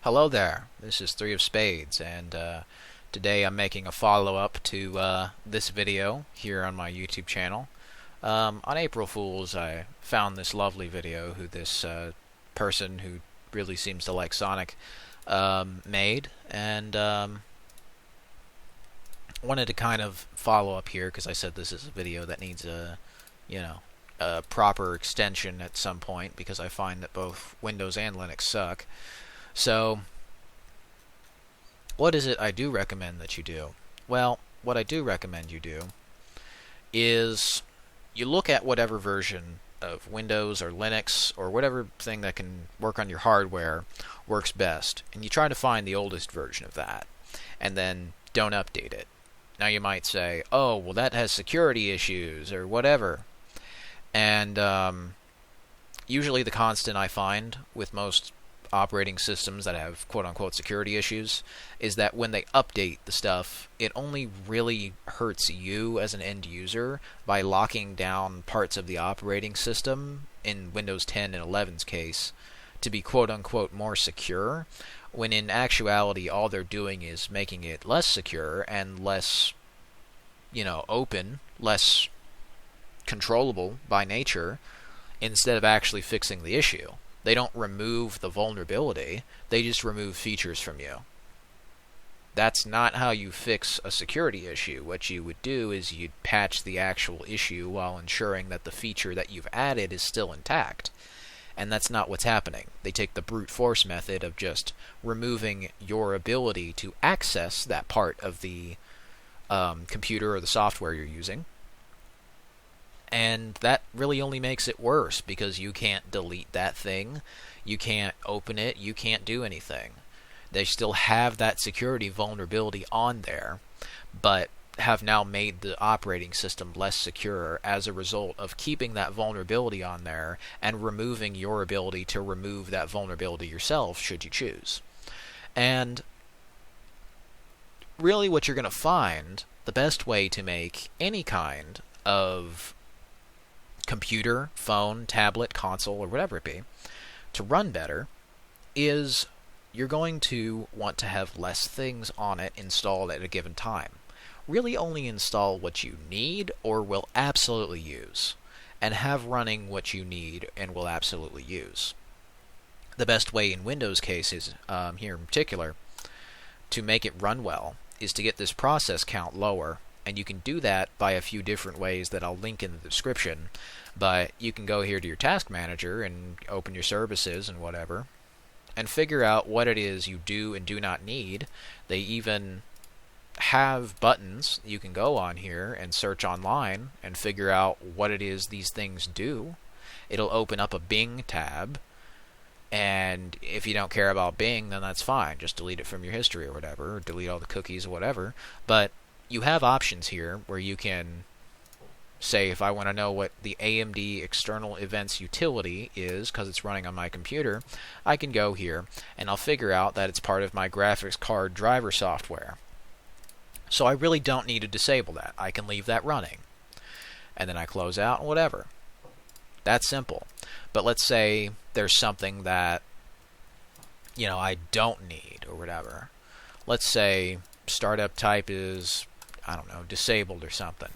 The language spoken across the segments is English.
Hello there, this is Three of Spades, and today I'm making a follow-up to this video here on my YouTube channel. On April Fool's, I found this lovely video who this person who really seems to like Sonic made, and wanted to kind of follow up here because I said this is a video that needs a proper extension at some point because I find that both Windows and Linux suck. So, what is it I do recommend that you do? Well, what I do recommend you do is you look at whatever version of Windows or Linux or whatever thing that can work on your hardware works best, and you try to find the oldest version of that, and then don't update it. Now you might say, oh, well that has security issues or whatever, and usually the constant I find with most operating systems that have quote-unquote security issues is that when they update the stuff, it only really hurts you as an end user by locking down parts of the operating system, in Windows 10 and 11's case, to be quote-unquote more secure, when in actuality all they're doing is making it less secure and less, open, less controllable by nature, instead of actually fixing the issue. They don't remove the vulnerability, they just remove features from you. That's not how you fix a security issue. What you would do is you'd patch the actual issue while ensuring that the feature that you've added is still intact. And that's not what's happening. They take the brute force method of just removing your ability to access that part of the computer or the software you're using. And that really only makes it worse because you can't delete that thing, you can't open it, you can't do anything. They still have that security vulnerability on there, but have now made the operating system less secure as a result of keeping that vulnerability on there and removing your ability to remove that vulnerability yourself should you choose. And really what you're going to find, the best way to make any kind of computer, phone, tablet, console, or whatever it be, to run better, is you're going to want to have less things on it installed at a given time. Really only install what you need or will absolutely use, and have running what you need and will absolutely use. The best way in Windows cases, here in particular, to make it run well is to get this process count lower. And you can do that by a few different ways that I'll link in the description. But you can go here to your task manager and open your services and whatever, and figure out what it is you do and do not need. They even have buttons you can go on here and search online and figure out what it is these things do. It'll open up a Bing tab, and if you don't care about Bing, then that's fine. Just delete it from your history or whatever, or delete all the cookies or whatever. But you have options here where you can say, if I want to know what the AMD external events utility is because it's running on my computer, I can go here and I'll figure out that it's part of my graphics card driver software. So I really don't need to disable that. I can leave that running. And then I close out and whatever. That's simple. But let's say there's something that I don't need or whatever. Let's say startup type is, I don't know, disabled or something.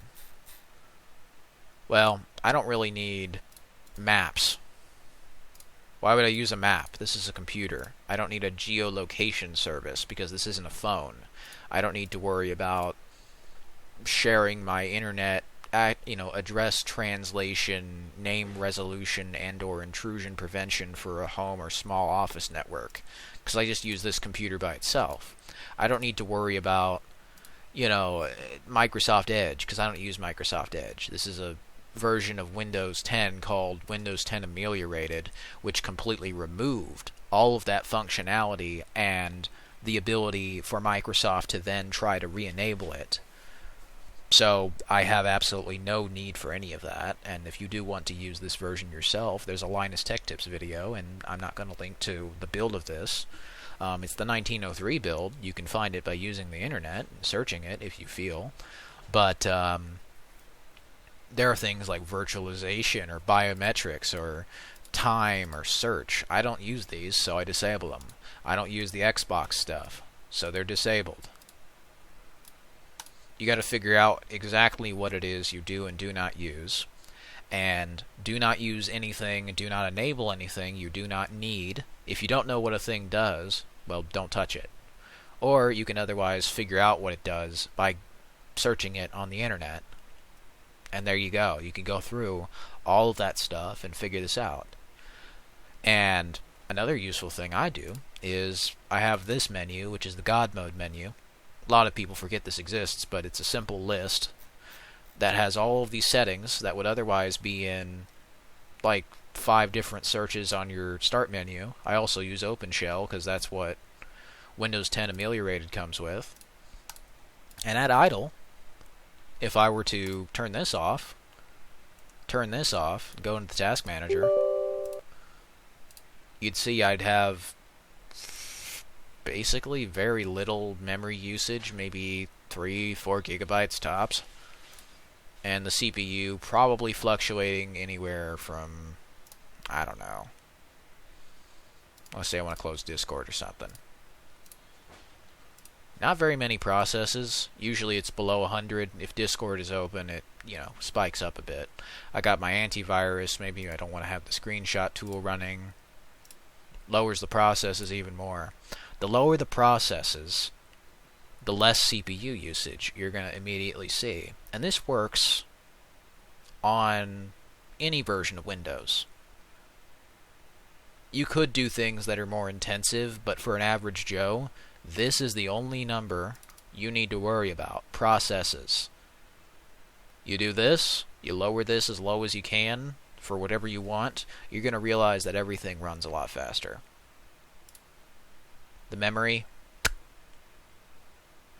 Well, I don't really need maps. Why would I use a map? This is a computer. I don't need a geolocation service because this isn't a phone. I don't need to worry about sharing my internet address translation, name resolution, and or intrusion prevention for a home or small office network, because I just use this computer by itself. I don't need to worry about Microsoft Edge, because I don't use Microsoft Edge. This is a version of Windows 10 called Windows 10 Ameliorated, which completely removed all of that functionality and the ability for Microsoft to then try to re-enable it. So I have absolutely no need for any of that, and if you do want to use this version yourself, there's a Linus Tech Tips video, and I'm not going to link to the build of this. It's the 1903 build. You can find it by using the internet and searching it if you feel. But there are things like virtualization or biometrics or time or search. I don't use these, so I disable them. I don't use the Xbox stuff, so they're disabled. You got to figure out exactly what it is you do and do not use. And do not use anything and do not enable anything you do not need. If you don't know what a thing does, well, don't touch it. Or you can otherwise figure out what it does by searching it on the internet. And there you go. You can go through all of that stuff and figure this out. And another useful thing I do is I have this menu, which is the God Mode menu. A lot of people forget this exists, but it's a simple list that has all of these settings that would otherwise be in like 5 different searches on your start menu. I also use OpenShell because that's what Windows 10 Ameliorated comes with. And at idle, if I were to turn this off, go into the task manager, you'd see I'd have basically very little memory usage, maybe 3-4 gigabytes tops. And the CPU probably fluctuating anywhere from, I don't know, let's say I want to close Discord or something. Not very many processes. Usually it's below 100. If Discord is open, it, spikes up a bit. I got my antivirus. Maybe I don't want to have the screenshot tool running. Lowers the processes even more. The lower the processes, the less CPU usage you're going to immediately see. And this works on any version of Windows. You could do things that are more intensive, but for an average Joe, this is the only number you need to worry about. Processes. You do this, you lower this as low as you can for whatever you want, you're going to realize that everything runs a lot faster. The memory,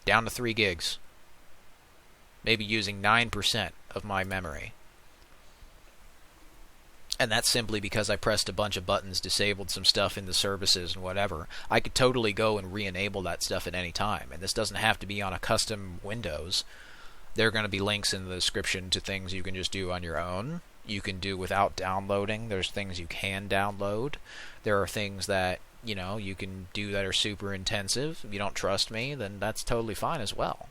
down to 3 gigs. Maybe using 9% of my memory. And that's simply because I pressed a bunch of buttons, disabled some stuff in the services and whatever. I could totally go and re-enable that stuff at any time. And this doesn't have to be on a custom Windows. There are going to be links in the description to things you can just do on your own. You can do without downloading. There's things you can download. There are things that you can do that are super intensive. If you don't trust me, then that's totally fine as well.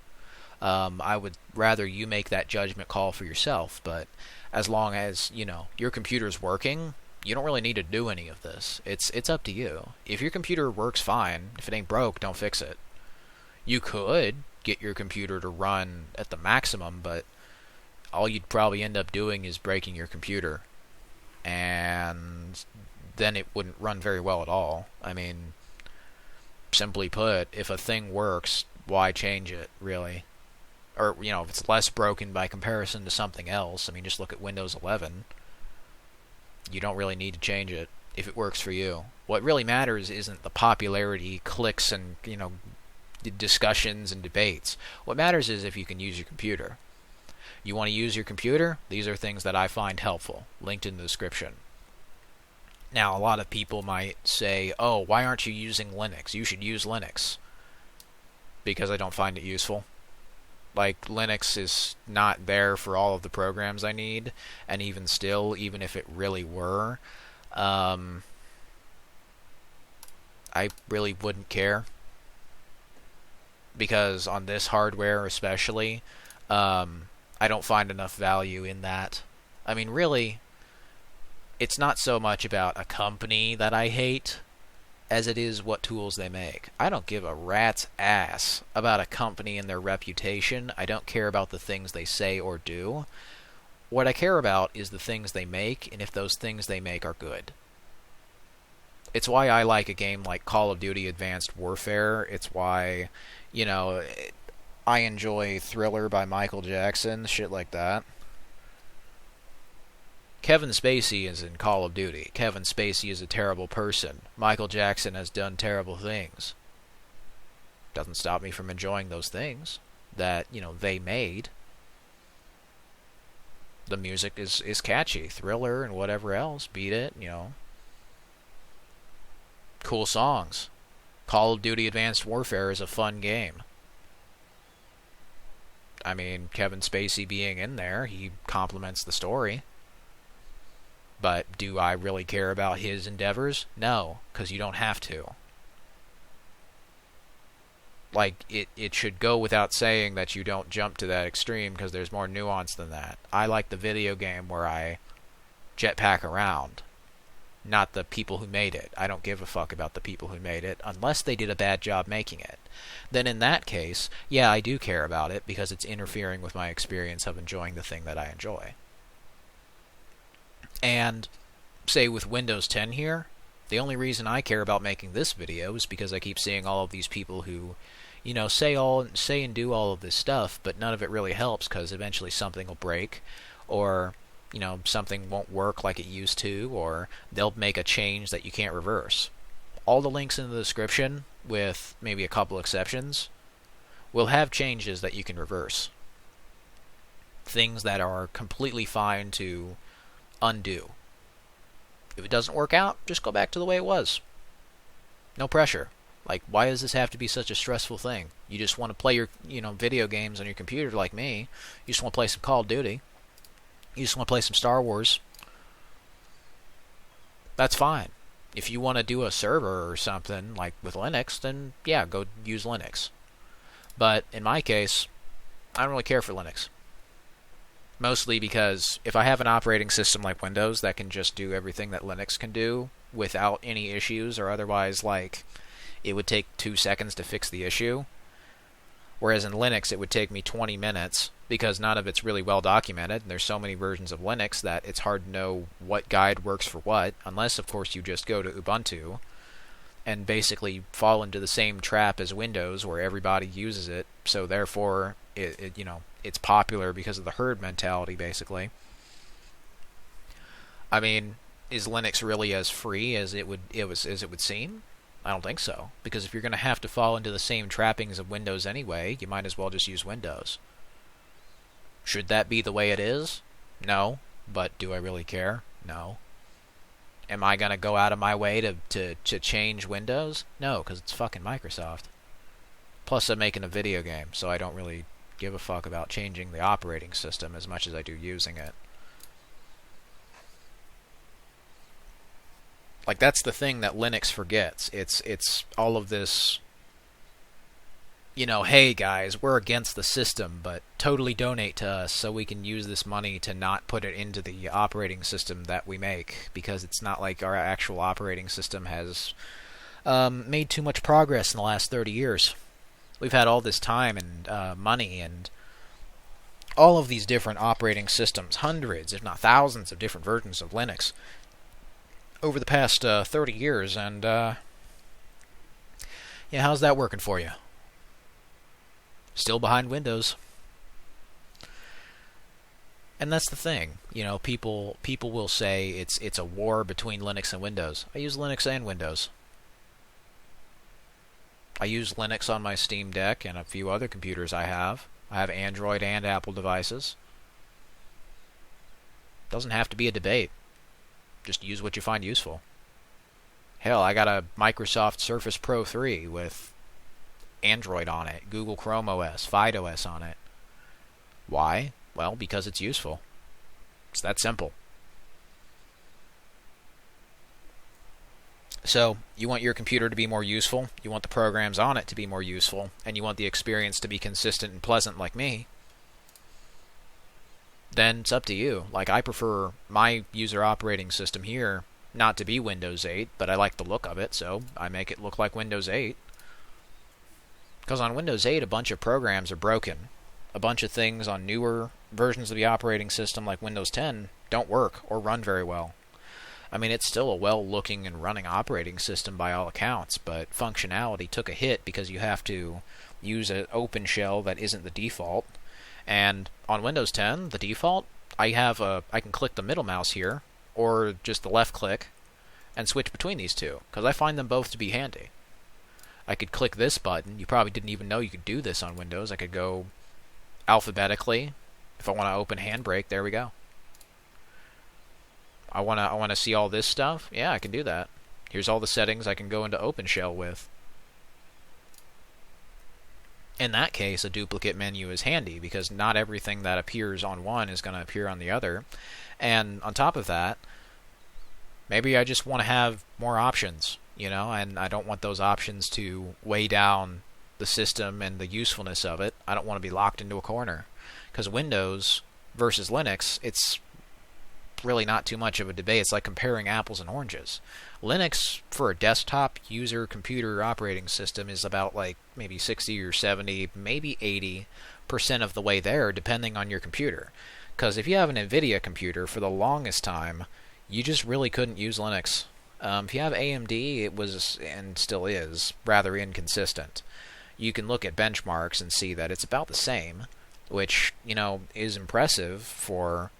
I would rather you make that judgment call for yourself, but as long as, your computer's working, you don't really need to do any of this. It's up to you. If your computer works fine, if it ain't broke, don't fix it. You could get your computer to run at the maximum, but all you'd probably end up doing is breaking your computer. And then it wouldn't run very well at all. I mean, simply put, if a thing works, why change it, really? Or, if it's less broken by comparison to something else, I mean, just look at Windows 11. You don't really need to change it if it works for you. What really matters isn't the popularity, clicks, and, discussions and debates. What matters is if you can use your computer. You want to use your computer? These are things that I find helpful, linked in the description. Now, a lot of people might say, oh, why aren't you using Linux? You should use Linux. Because I don't find it useful. Like, Linux is not there for all of the programs I need, and even still, even if it really were, I really wouldn't care. Because on this hardware especially, I don't find enough value in that. I mean, really, it's not so much about a company that I hate as it is what tools they make. I don't give a rat's ass about a company and their reputation. I don't care about the things they say or do. What I care about is the things they make, and if those things they make are good. It's why I like a game like Call of Duty Advanced Warfare. It's why, I enjoy Thriller by Michael Jackson, shit like that. Kevin Spacey is in Call of Duty. Kevin Spacey is a terrible person. Michael Jackson has done terrible things. Doesn't stop me from enjoying those things that, they made. The music is catchy. Thriller and whatever else. Beat It, Cool songs. Call of Duty Advanced Warfare is a fun game. I mean, Kevin Spacey being in there, he complements the story. But do I really care about his endeavors? No, because you don't have to. Like, it should go without saying that you don't jump to that extreme, because there's more nuance than that. I like the video game where I jetpack around, not the people who made it. I don't give a fuck about the people who made it, unless they did a bad job making it. Then in that case, yeah, I do care about it, because it's interfering with my experience of enjoying the thing that I enjoy. And, say with Windows 10 here, the only reason I care about making this video is because I keep seeing all of these people who, you know, say and do all of this stuff, but none of it really helps, because eventually something will break, or, you know, something won't work like it used to, or they'll make a change that you can't reverse. All the links in the description, with maybe a couple exceptions, will have changes that you can reverse. Things that are completely fine to undo. If it doesn't work out, just go back to the way it was. No pressure. Like, why does this have to be such a stressful thing? You just want to play your, video games on your computer like me. You just want to play some Call of Duty. You just want to play some Star Wars. That's fine. If you want to do a server or something, like with Linux, then yeah, go use Linux. But in my case, I don't really care for Linux. Mostly because if I have an operating system like Windows that can just do everything that Linux can do without any issues, or otherwise, like, it would take 2 seconds to fix the issue, whereas in Linux it would take me 20 minutes, because none of it's really well documented, and there's so many versions of Linux that it's hard to know what guide works for what, unless of course you just go to Ubuntu and basically fall into the same trap as Windows, where everybody uses it, so therefore it's popular because of the herd mentality, basically. I mean, is Linux really as free as it would seem? I don't think so, because if you're going to have to fall into the same trappings of Windows anyway, you might as well just use Windows. Should that be the way it is? No, but do I really care? No. Am I going to go out of my way to change Windows? No, because it's fucking Microsoft. Plus, I'm making a video game, so I don't really give a fuck about changing the operating system as much as I do using it. Like, that's the thing that Linux forgets. It's all of this, hey guys, we're against the system, but totally donate to us so we can use this money to not put it into the operating system that we make, because it's not like our actual operating system has made too much progress in the last 30 years. We've had all this time and money and all of these different operating systems, hundreds, if not thousands, of different versions of Linux over the past 30 years, and how's that working for you? Still behind Windows. And that's the thing, people will say it's a war between Linux and Windows. I use Linux and Windows. I use Linux on my Steam Deck and a few other computers I have. I have Android and Apple devices. Doesn't have to be a debate. Just use what you find useful. Hell, I got a Microsoft Surface Pro 3 with Android on it, Google Chrome OS, FidoS on it. Why? Well, because it's useful. It's that simple. So, you want your computer to be more useful, you want the programs on it to be more useful, and you want the experience to be consistent and pleasant like me, then it's up to you. Like, I prefer my user operating system here not to be Windows 8, but I like the look of it, so I make it look like Windows 8. Because on Windows 8, a bunch of programs are broken. A bunch of things on newer versions of the operating system, like Windows 10, don't work or run very well. I mean, it's still a well-looking and running operating system by all accounts, but functionality took a hit because you have to use an open shell that isn't the default. And on Windows 10, the default, I can click the middle mouse here, or just the left click, and switch between these two, because I find them both to be handy. I could click this button. You probably didn't even know you could do this on Windows. I could go alphabetically. If I want to open Handbrake, there we go. I want to see all this stuff. Yeah, I can do that. Here's all the settings I can go into OpenShell with. In that case, a duplicate menu is handy, because not everything that appears on one is going to appear on the other. And on top of that, Maybe I just want to have more options, and I don't want those options to weigh down the system and the usefulness of it. I don't want to be locked into a corner. Because Windows versus Linux, it's really not too much of a debate. It's like comparing apples and oranges. Linux, for a desktop user computer operating system, is about like maybe 60 or 70, maybe 80% of the way there, depending on your computer. Because if you have an NVIDIA computer, for the longest time, you just really couldn't use Linux. If you have AMD, it was, and still is, rather inconsistent. You can look at benchmarks and see that it's about the same, which, is impressive for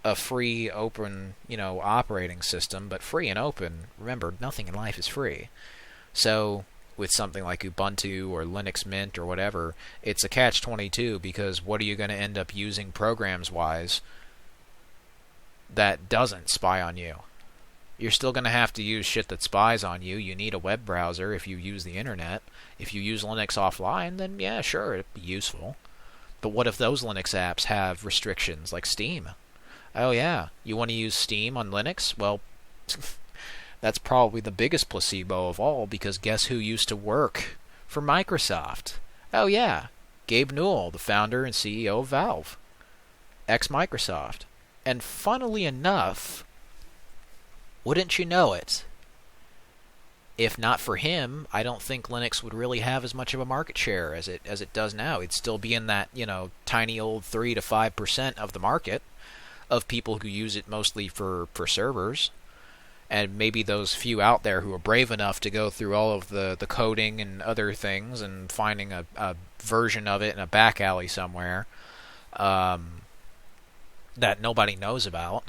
a free, open, operating system. But free and open, remember, nothing in life is free. So with something like Ubuntu or Linux Mint or whatever, it's a catch-22, because what are you going to end up using programs-wise that doesn't spy on you? You're still going to have to use shit that spies on you. You need a web browser if you use the internet. If you use Linux offline, then yeah, sure, it'd be useful. But what if those Linux apps have restrictions, like Steam? Oh yeah, you want to use Steam on Linux? Well, that's probably the biggest placebo of all, because guess who used to work for Microsoft? Oh yeah, Gabe Newell, the founder and CEO of Valve. Ex-Microsoft. And funnily enough, wouldn't you know it, if not for him, I don't think Linux would really have as much of a market share as it does now. It'd still be in that, tiny old 3 to 5% of the market of people who use it mostly for servers. And maybe those few out there who are brave enough to go through all of the coding and other things and finding a version of it in a back alley somewhere that nobody knows about,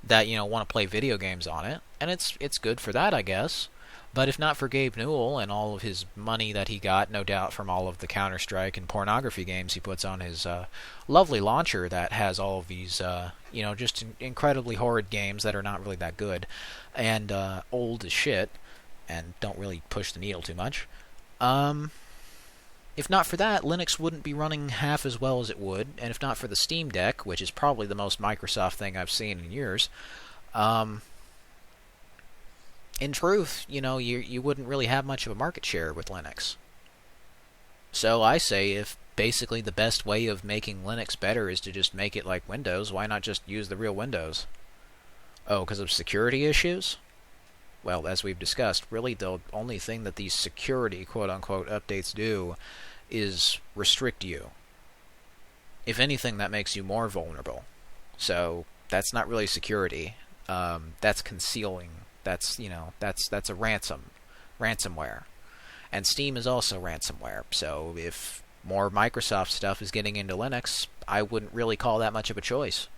that want to play video games on it, and it's good for that, I guess. But if not for Gabe Newell and all of his money that he got, no doubt, from all of the Counter-Strike and pornography games he puts on his lovely launcher that has all of these, just incredibly horrid games that are not really that good, and old as shit, and don't really push the needle too much. If not for that, Linux wouldn't be running half as well as it would, and if not for the Steam Deck, which is probably the most Microsoft thing I've seen in years, in truth, you wouldn't really have much of a market share with Linux. So I say, if basically the best way of making Linux better is to just make it like Windows, why not just use the real Windows? Oh, because of security issues? Well, as we've discussed, really the only thing that these security quote-unquote updates do is restrict you. If anything, that makes you more vulnerable. So that's not really security. That's concealing. That's a ransomware. And Steam is also ransomware. So if more Microsoft stuff is getting into Linux, I wouldn't really call that much of a choice.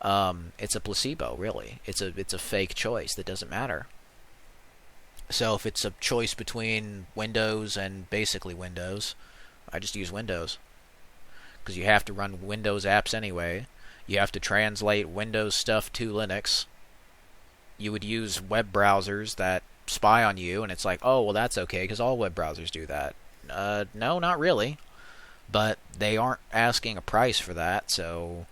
It's a placebo, really. It's a fake choice that doesn't matter. So if it's a choice between Windows and basically Windows, I just use Windows. Because you have to run Windows apps anyway. You have to translate Windows stuff to Linux. You would use web browsers that spy on you, and it's like, oh, well, that's okay, because all web browsers do that. No, not really. But they aren't asking a price for that, so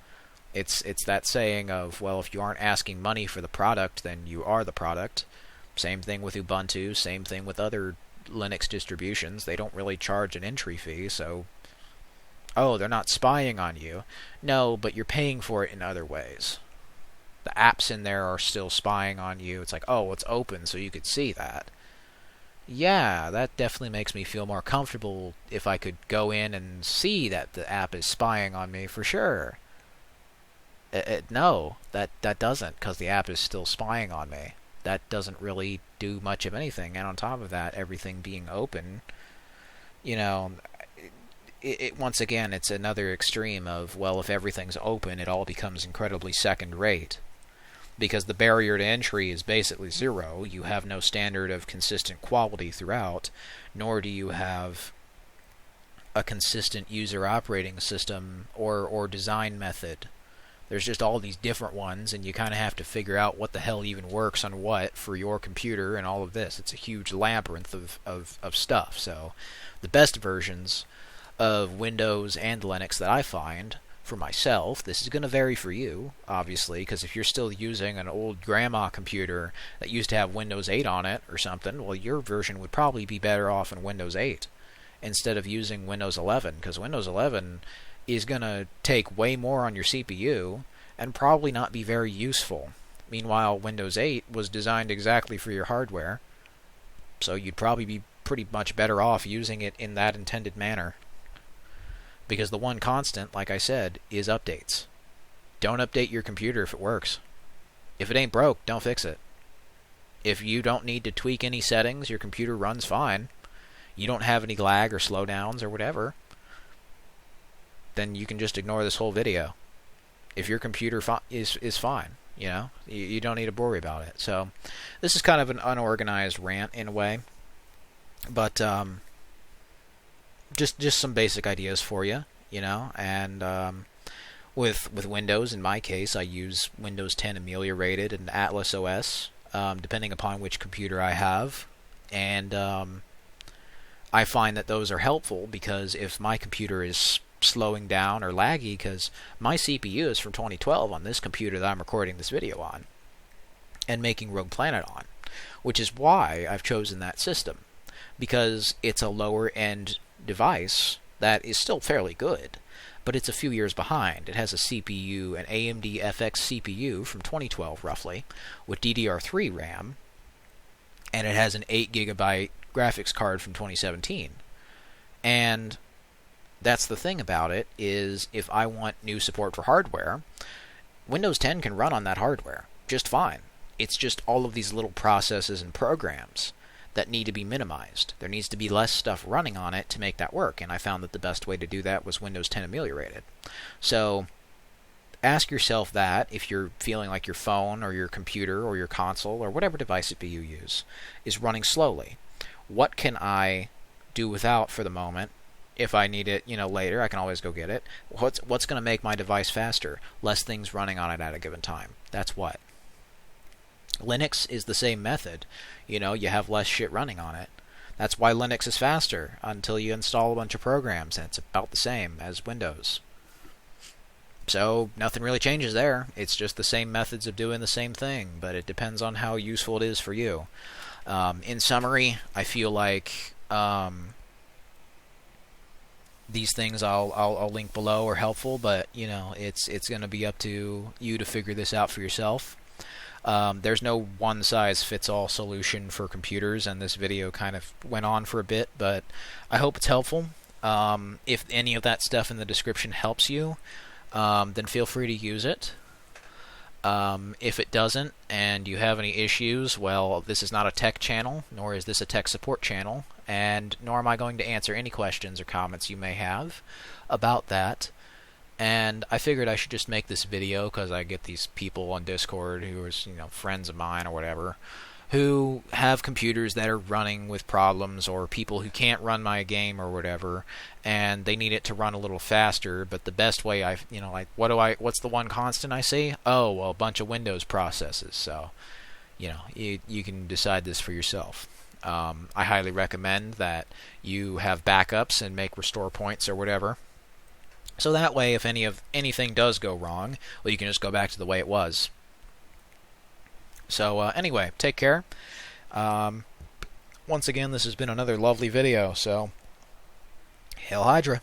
it's that saying of, well, if you aren't asking money for the product, then you are the product. Same thing with Ubuntu, same thing with other Linux distributions. They don't really charge an entry fee, so, oh, they're not spying on you. No, but you're paying for it in other ways. The apps in there are still spying on you. It's like, oh, it's open, so you could see that. Yeah, that definitely makes me feel more comfortable if I could go in and see that the app is spying on me, for sure. No, that doesn't, because the app is still spying on me. That doesn't really do much of anything. And on top of that, everything being open, once again, it's another extreme of, well, if everything's open, it all becomes incredibly second-rate. Because the barrier to entry is basically zero. You have no standard of consistent quality throughout, nor do you have a consistent user operating system or design method. There's just all these different ones, and you kind of have to figure out what the hell even works on what for your computer and all of this. It's a huge labyrinth of stuff. So the best versions of Windows and Linux that I find for myself. This is going to vary for you, obviously, because if you're still using an old grandma computer that used to have Windows 8 on it or something, well, your version would probably be better off in Windows 8 instead of using Windows 11, because Windows 11 is going to take way more on your CPU and probably not be very useful. Meanwhile, Windows 8 was designed exactly for your hardware, so you'd probably be pretty much better off using it in that intended manner. Because the one constant, like I said, is updates. Don't update your computer if it works. If it ain't broke, don't fix it. If you don't need to tweak any settings, your computer runs fine, you don't have any lag or slowdowns or whatever, then you can just ignore this whole video. If your computer is fine, you don't need to worry about it. So this is kind of an unorganized rant in a way, but just some basic ideas for you, and with Windows, in my case, I use Windows 10 ameliorated and Atlas OS, depending upon which computer I have, and I find that those are helpful because if my computer is slowing down or laggy, because my CPU is from 2012 on this computer that I'm recording this video on and making Rogue Planet on, which is why I've chosen that system, because it's a lower end device that is still fairly good, but it's a few years behind. It has a CPU, an AMD FX CPU from 2012 roughly, with DDR3 RAM, and it has an 8GB graphics card from 2017. And that's the thing about it, is if I want new support for hardware, Windows 10 can run on that hardware just fine. It's just all of these little processes and programs that need to be minimized. There needs to be less stuff running on it to make that work, and I found that the best way to do that was Windows 10 ameliorated. So ask yourself that if you're feeling like your phone or your computer or your console or whatever device you use is running slowly. What can I do without for the moment? If I need it, later, I can always go get it. What's going to make my device faster? Less things running on it at a given time. That's what. Linux is the same method. You have less shit running on it. That's why Linux is faster until you install a bunch of programs, and it's about the same as Windows. So nothing really changes there. It's just the same methods of doing the same thing, but it depends on how useful it is for you. In summary, I feel like these things I'll link below are helpful, but it's going to be up to you to figure this out for yourself. There's no one-size-fits-all solution for computers, and this video kind of went on for a bit, but I hope it's helpful. If any of that stuff in the description helps you, then feel free to use it. If it doesn't, and you have any issues, well, this is not a tech channel, nor is this a tech support channel, and nor am I going to answer any questions or comments you may have about that. And I figured I should just make this video because I get these people on Discord who are, friends of mine or whatever, who have computers that are running with problems, or people who can't run my game or whatever, and they need it to run a little faster. But the best way what's the one constant I say? Oh, well, a bunch of Windows processes. So, you can decide this for yourself. I highly recommend that you have backups and make restore points or whatever. So that way, if anything does go wrong, well, you can just go back to the way it was. So anyway, take care. Once again, this has been another lovely video, so Hail Hydra.